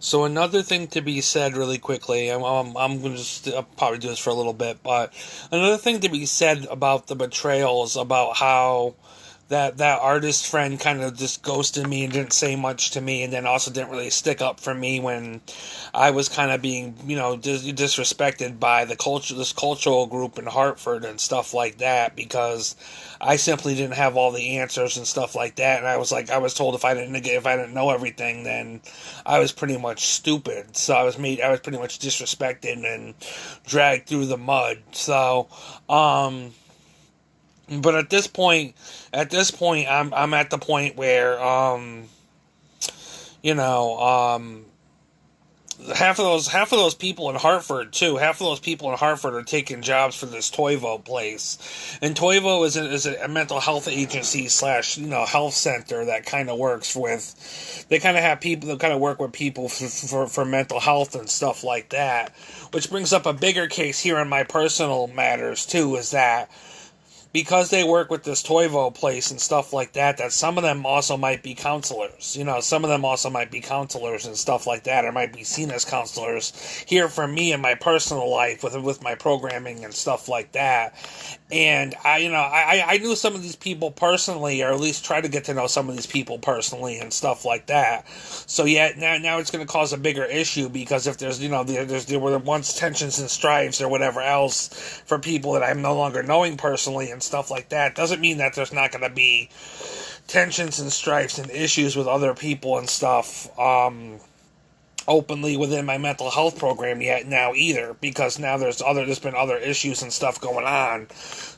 So another thing to be said really quickly, I'm going to just I'll probably do this for a little bit, but another thing to be said about the betrayals, about how that artist friend kind of just ghosted me and didn't say much to me, and then also didn't really stick up for me when I was kind of being, disrespected by this cultural group in Hartford and stuff like that, because I simply didn't have all the answers and stuff like that, and I was told if I didn't know everything, then I was pretty much stupid. So I was pretty much disrespected and dragged through the mud. So, but at this point, I'm at the point where, you know, half of those people in Hartford too. Half of those people in Hartford are taking jobs for this Toivo place, and Toivo is a mental health agency slash health center that kind of works with. They kind of have people that kind of work with people for mental health and stuff like that. Which brings up a bigger case here in my personal matters too. Is that because they work with this Toivo place and stuff like that, that some of them also might be counselors. Some of them also might be counselors and stuff like that, or might be seen as counselors here for me in my personal life with my programming and stuff like that. And I knew some of these people personally, or at least try to get to know some of these people personally and stuff like that. So yeah, now it's going to cause a bigger issue, because if there were once tensions and strifes or whatever else for people that I'm no longer knowing personally and stuff like that, doesn't mean that there's not going to be tensions and strifes and issues with other people and stuff openly within my mental health program yet now either, because now there's been other issues and stuff going on,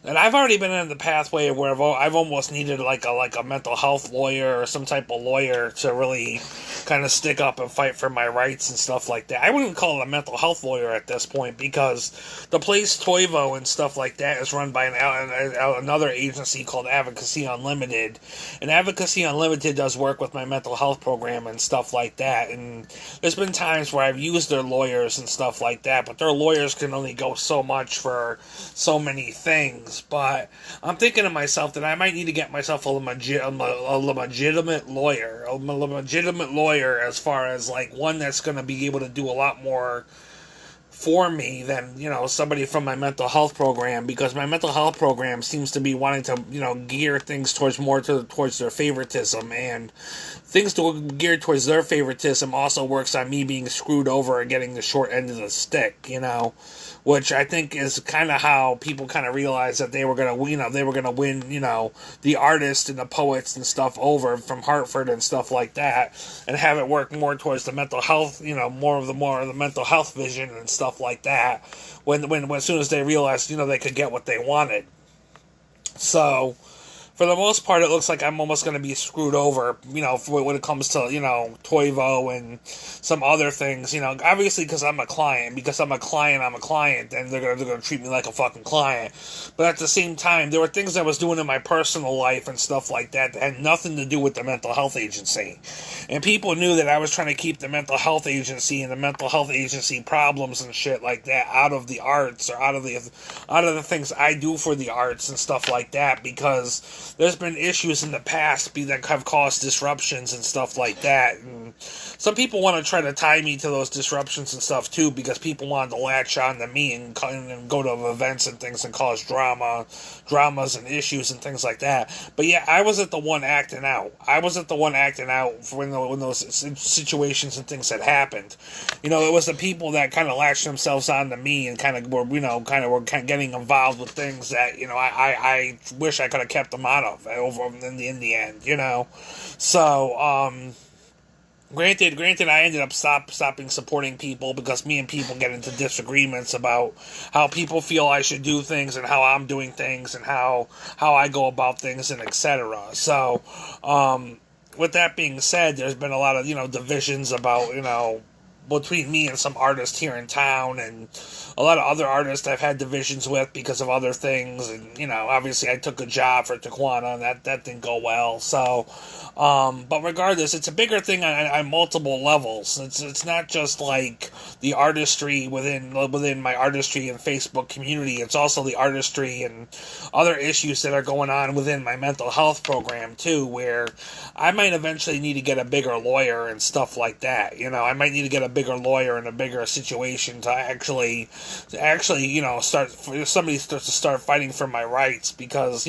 and I've already been in the pathway where I've almost needed like a mental health lawyer or some type of lawyer to really kind of stick up and fight for my rights and stuff like that. I wouldn't call it a mental health lawyer at this point, because the place Toivo and stuff like that is run by another agency called Advocacy Unlimited, and Advocacy Unlimited does work with my mental health program and stuff like that. And there's been times where I've used their lawyers and stuff like that, but their lawyers can only go so much for so many things. But I'm thinking to myself that I might need to get myself a legitimate lawyer, as far as like one that's going to be able to do a lot more for me than somebody from my mental health program, because my mental health program seems to be wanting to gear things towards their favoritism, and things geared towards their favoritism also works on me being screwed over and getting the short end of the stick, which I think is kind of how people kind of realized that they were gonna win the artists and the poets and stuff over from Hartford and stuff like that, and have it work more towards the mental health, more of the mental health vision and stuff like that. When as soon as they realized they could get what they wanted, so for the most part, it looks like I'm almost going to be screwed over, when it comes to, Toivo and some other things, obviously because I'm a client, I'm a client, and they're going to treat me like a fucking client. But at the same time, there were things I was doing in my personal life and stuff like that had nothing to do with the mental health agency. And people knew that I was trying to keep the mental health agency and the mental health agency problems and shit like that out of the arts, or out of the things I do for the arts and stuff like that, because there's been issues in the past that have caused disruptions and stuff like that. And some people want to try to tie me to those disruptions and stuff too, because people wanted to latch on to me and go to events and things and cause dramas and issues and things like that. But yeah, I wasn't the one acting out. When those situations and things had happened. It was the people that kind of latched themselves onto me and kind of were getting involved with things that I wish I could have kept them out of over in the end. So Granted, I ended up stopping supporting people because me and people get into disagreements about how people feel I should do things and how I'm doing things and how I go about things and etc. So, with that being said, there's been a lot of divisions about between me and some artists here in town, and a lot of other artists I've had divisions with because of other things. And obviously I took a job for Taquana, and that didn't go well. So, but regardless, it's a bigger thing on multiple levels. It's not just like the artistry within my artistry and Facebook community. It's also the artistry and other issues that are going on within my mental health program too, where I might eventually need to get a bigger lawyer and stuff like that. I might need to get a bigger lawyer in a bigger situation to actually, start, if somebody starts to start fighting for my rights, because,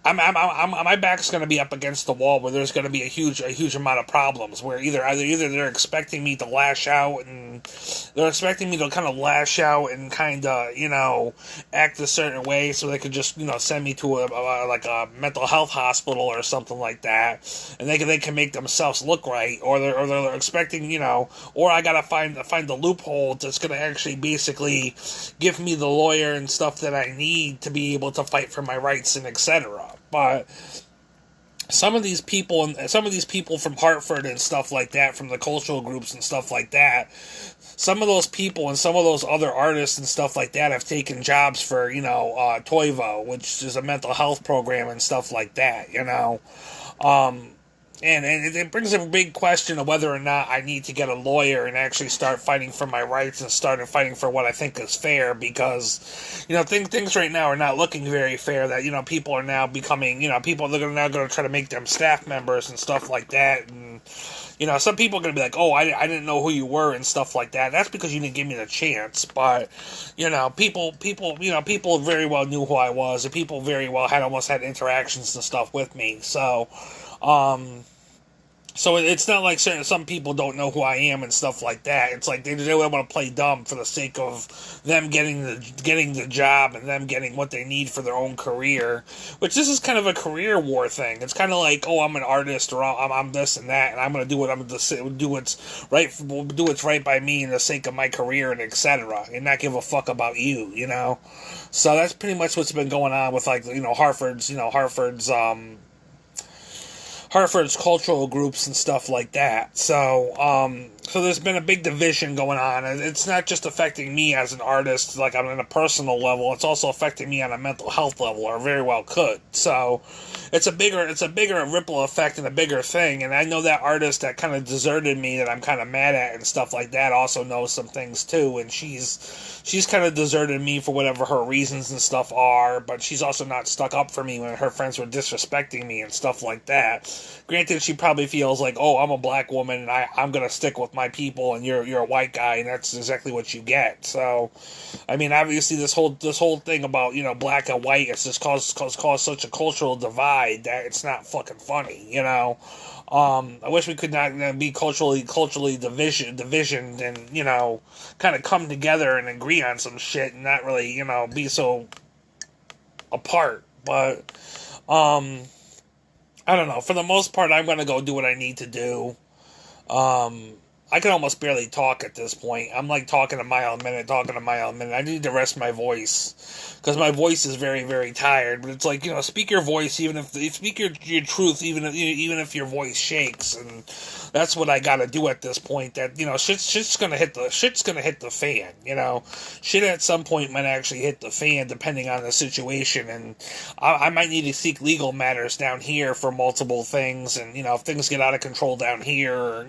my back's going to be up against the wall where there's going to be a huge amount of problems where either they're expecting me to lash out, and they're expecting me to kind of lash out and kind of, act a certain way so they could just, send me to a mental health hospital or something like that, and they can make themselves look right, or they're expecting, or I got to find the loophole that's going to actually basically give me the lawyer and stuff that I need to be able to fight for my rights and etc. But some of these people from Hartford and stuff like that, from the cultural groups and stuff like that, some of those people and some of those other artists and stuff like that have taken jobs for, Toivo, which is a mental health program and stuff like that, And it brings up a big question of whether or not I need to get a lawyer and actually start fighting for my rights and start fighting for what I think is fair, because, things right now are not looking very fair. That, people are now becoming, people are now going to try to make them staff members and stuff like that. And, some people are going to be like, oh, I didn't know who you were and stuff like that. That's because you didn't give me the chance. But, people very well knew who I was, and people very well almost had interactions and stuff with me. So, so it's not like some people don't know who I am and stuff like that. It's like they want to play dumb for the sake of them getting the job and them getting what they need for their own career. Which this is kind of a career war thing. It's kind of like, oh, I'm an artist, or I'm this and that, and I'm going to do what's right by me in the sake of my career and etc. And not give a fuck about you, So that's pretty much what's been going on with Hartford's cultural groups and stuff like that. So there's been a big division going on, and it's not just affecting me as an artist, like on a personal level. It's also affecting me on a mental health level, or very well could. So it's a bigger ripple effect and a bigger thing. And I know that artist that kind of deserted me, that I'm kind of mad at and stuff like that, also knows some things too. And she's kind of deserted me for whatever her reasons and stuff are, but she's also not stuck up for me when her friends were disrespecting me and stuff like that. Granted, she probably feels like, oh, I'm a black woman and I'm gonna stick with my people, and you're a white guy, and that's exactly what you get. So, I mean, obviously this whole thing about black and white has just caused such a cultural divide that it's not fucking funny. I wish we could not be culturally divisioned and kind of come together and agree on some shit and not really be so apart. But I don't know. For the most part, I'm going to go do what I need to do. I can almost barely talk at this point. I'm like talking a mile a minute. I need to rest my voice, because my voice is very, very tired. But it's like, speak your voice, speak your truth, even if your voice shakes. And that's what I got to do at this point. That shit's gonna hit the fan. Shit at some point might actually hit the fan, depending on the situation. And I might need to seek legal matters down here for multiple things. And if things get out of control down here, or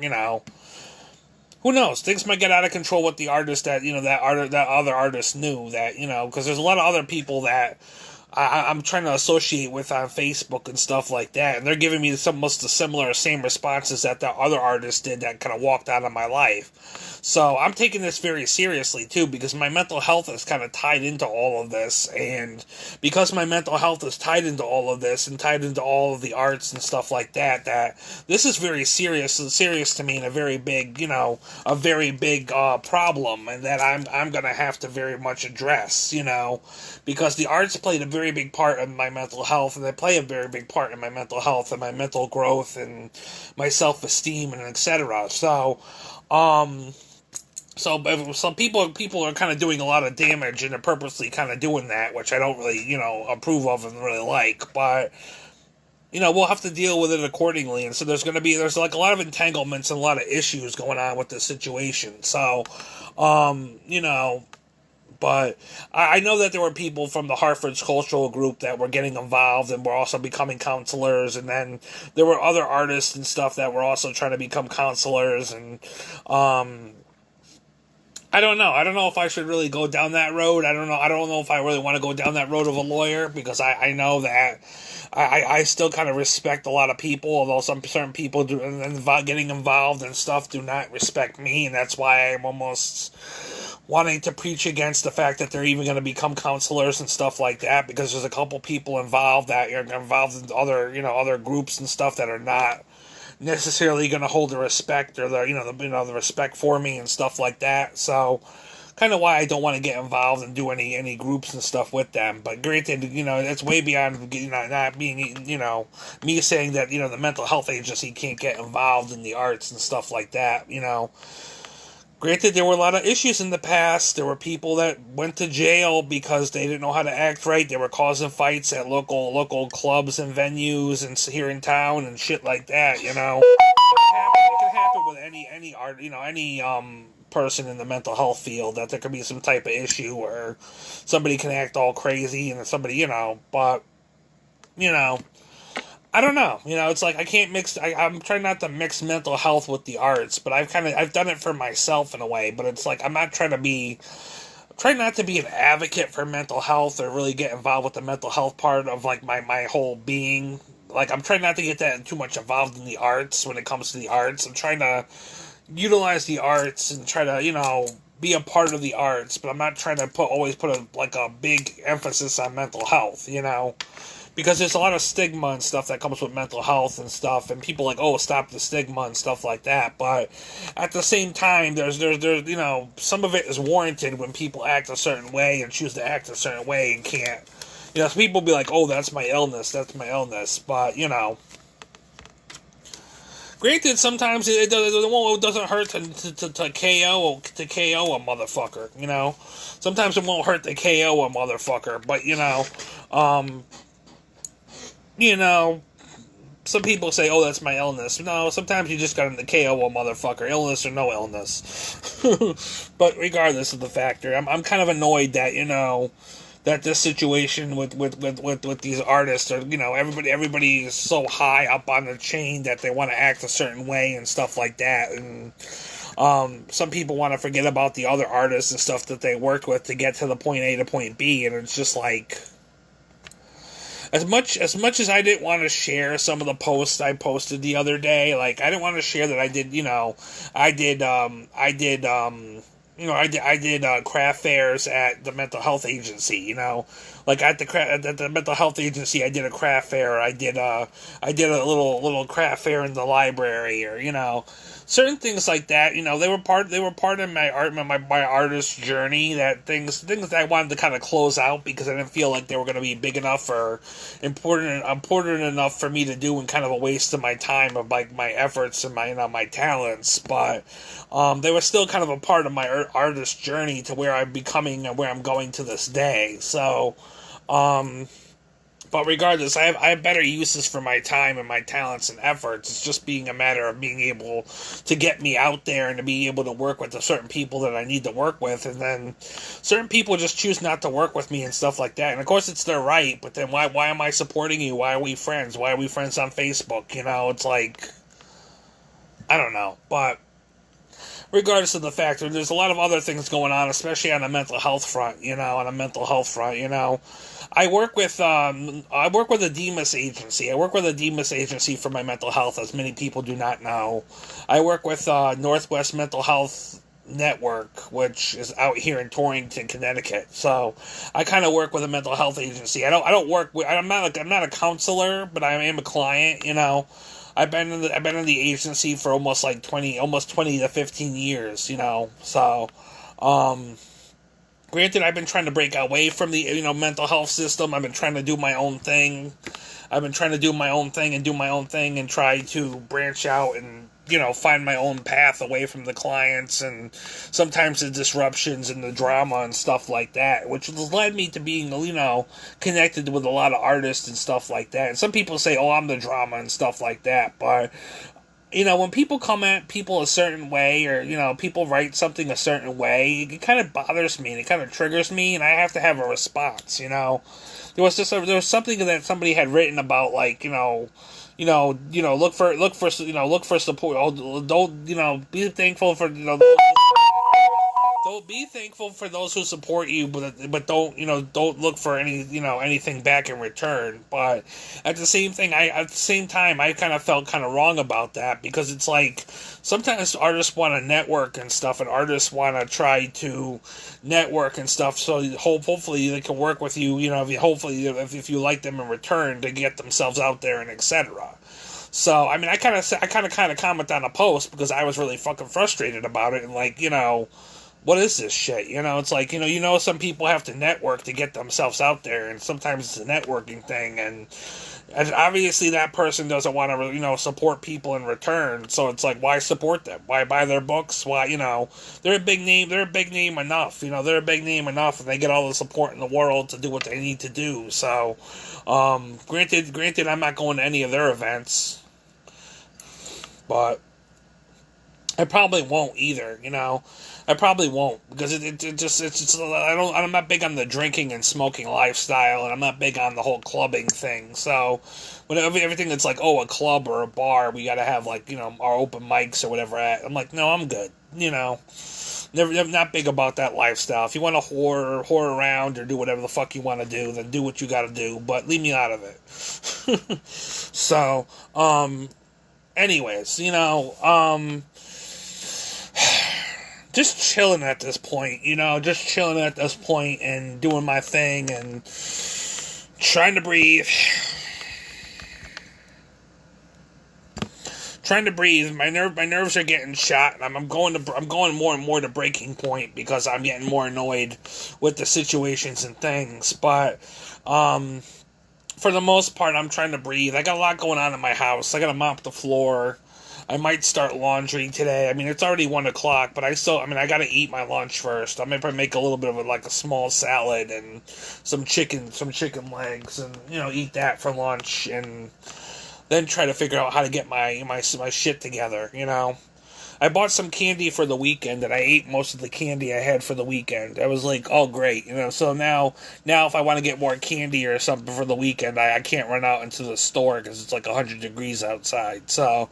who knows? Things might get out of control with the artist that that other artist knew, that because there's a lot of other people that I'm trying to associate with on Facebook and stuff like that, and they're giving me almost the same responses that the other artist did that kind of walked out of my life. So I'm taking this very seriously too, because my mental health is kind of tied into all of this, and because my mental health is tied into all of this and tied into all of the arts and stuff like that, that this is very serious to me, and a very big problem, and that I'm gonna have to very much address, because the arts played a very big part in my mental health, and they play a very big part in my mental health and my mental growth and my self-esteem and etc. So some people are kind of doing a lot of damage, and they're purposely kind of doing that, which I don't really, approve of and really like. But we'll have to deal with it accordingly. And so there's like a lot of entanglements and a lot of issues going on with this situation. So, um, you know, but I know that there were people from the Hartford's cultural group that were getting involved and were also becoming counselors, and then there were other artists and stuff that were also trying to become counselors, and um, I don't know. I don't know if I should really go down that road. I don't know. I don't know if I really want to go down that road of a lawyer, because I know that I still kind of respect a lot of people, although some certain people getting involved and stuff do not respect me, and that's why I'm almost wanting to preach against the fact that they're even going to become counselors and stuff like that, because there's a couple people involved that are involved in other groups and stuff that are not necessarily going to hold the respect or the respect for me and stuff like that. So kind of why I don't want to get involved and do any groups and stuff with them. But granted, it's way beyond not being me saying that the mental health agency can't get involved in the arts and stuff like that. Granted, there were a lot of issues in the past. There were people that went to jail because they didn't know how to act right. They were causing fights at local clubs and venues and here in town and shit like that. It can happen with any art. Any person in the mental health field, that there could be some type of issue where somebody can act all crazy and somebody but I don't know. It's like I can't mix. I'm trying not to mix mental health with the arts, but I've done it for myself in a way. But it's like I'm not trying not to be an advocate for mental health or really get involved with the mental health part of like my whole being. Like I'm trying not to get that too much involved in the arts when it comes to the arts. I'm trying to utilize the arts and try to be a part of the arts, but I'm not trying to always put a big emphasis on mental health. Because there's a lot of stigma and stuff that comes with mental health and stuff, and people like, oh, stop the stigma and stuff like that. But at the same time, there's some of it is warranted when people act a certain way and choose to act a certain way and can't. Some people be like, oh, that's my illness, but granted, sometimes it doesn't hurt to KO a motherfucker. Sometimes it won't hurt to KO a motherfucker, but um. Some people say, oh, that's my illness. No, sometimes you just got to KO a motherfucker, illness or no illness. But regardless of the factor, I'm kind of annoyed that, that this situation with these artists are, everybody is so high up on the chain that they want to act a certain way and stuff like that. And some people want to forget about the other artists and stuff that they worked with to get to the point A to point B. And it's just like, as much as I didn't want to share some of the posts I posted the other day, like I didn't want to share that I did craft fairs at the mental health agency. Like at the mental health agency, I did a craft fair. I did a little craft fair in the library, or certain things like that. They were part of my artist journey. That things that I wanted to kind of close out because I didn't feel like they were going to be big enough or important enough for me to do, and kind of a waste of my time, of like my efforts and my talents. But they were still kind of a part of my artist journey to where I'm becoming and where I'm going to this day. So. But regardless, I have better uses for my time and my talents and efforts. It's just being a matter of being able to get me out there and to be able to work with the certain people that I need to work with, and then certain people just choose not to work with me and stuff like that. And of course, it's their right. But then why am I supporting you? Why are we friends? Why are we friends on Facebook? It's like, I don't know, but. Regardless of the fact, there's a lot of other things going on, especially on the mental health front. I work with a DEMAS agency. I work with a DEMAS agency for my mental health, as many people do not know. I work with Northwest Mental Health Network, which is out here in Torrington, Connecticut. So I kind of work with a mental health agency. I'm not a counselor, but I am a client. I've been in the agency for almost 20 to 15 years, So, granted, I've been trying to break away from the mental health system. I've been trying to do my own thing. And do my own thing and try to branch out and find my own path away from the clients and sometimes the disruptions and the drama and stuff like that, which has led me to being, connected with a lot of artists and stuff like that. And some people say, oh, I'm the drama and stuff like that, but when people come at people a certain way, or people write something a certain way, it kind of bothers me and it kind of triggers me, and I have to have a response. There was something that somebody had written about, like, look for support. Oh, don't be thankful for Don't be thankful for those who support you, but don't look for anything back in return. But at the same time, I kind of felt kind of wrong about that, because it's like sometimes artists want to network and stuff, and artists want to try to network and stuff. So hopefully they can work with you. If you like them in return, to get themselves out there and etc. So I mean, I kind of comment on a post because I was really fucking frustrated about it, and like, what is this shit? It's like, some people have to network to get themselves out there, and sometimes it's a networking thing, and obviously that person doesn't want to, support people in return, so it's like, why support them? Why buy their books? Why, they're a big name enough, they're a big name enough, and they get all the support in the world to do what they need to do, so, granted, I'm not going to any of their events, but I probably won't either, I probably won't, because I'm not big on the drinking and smoking lifestyle, and I'm not big on the whole clubbing thing. So, everything that's like, a club or a bar, we gotta have, like, our open mics or whatever I'm like, no, I'm good. Never not big about that lifestyle. If you want to whore around or do whatever the fuck you want to do, then do what you gotta do, but leave me out of it. So, anyways, just chilling at this point, and doing my thing and trying to breathe. My nerves are getting shot, and I'm going more and more to breaking point, because I'm getting more annoyed with the situations and things. But for the most part, I'm trying to breathe. I got a lot going on in my house. I got to mop the floor. I might start laundry today. I mean, it's already 1 o'clock, but I got to eat my lunch first. I might probably make a little bit of a small salad and some chicken legs, and eat that for lunch, and then try to figure out how to get my shit together. I bought some candy for the weekend, and I ate most of the candy I had for the weekend. I was like, oh great, So now if I want to get more candy or something for the weekend, I can't run out into the store because it's like 100 degrees outside. So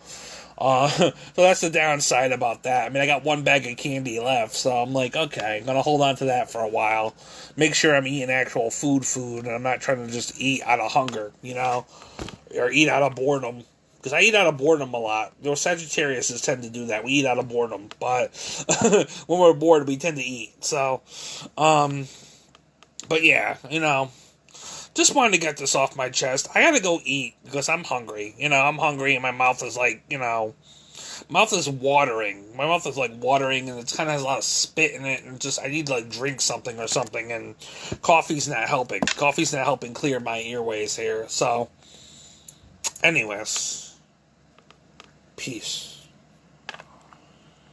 that's the downside about that. I mean, I got 1 bag of candy left, so I'm like, okay, I'm gonna hold on to that for a while. Make sure I'm eating actual food, and I'm not trying to just eat out of hunger, or eat out of boredom. Because I eat out of boredom a lot. Sagittariuses tend to do that. We eat out of boredom, but when we're bored, we tend to eat. So, but yeah, just wanted to get this off my chest. I gotta go eat because I'm hungry. I'm hungry, and my mouth is like, mouth is watering. My mouth is like watering, and it kind of has a lot of spit in it, and I need to like drink something or something, and coffee's not helping. Coffee's not helping clear my airways here. So, anyways, peace.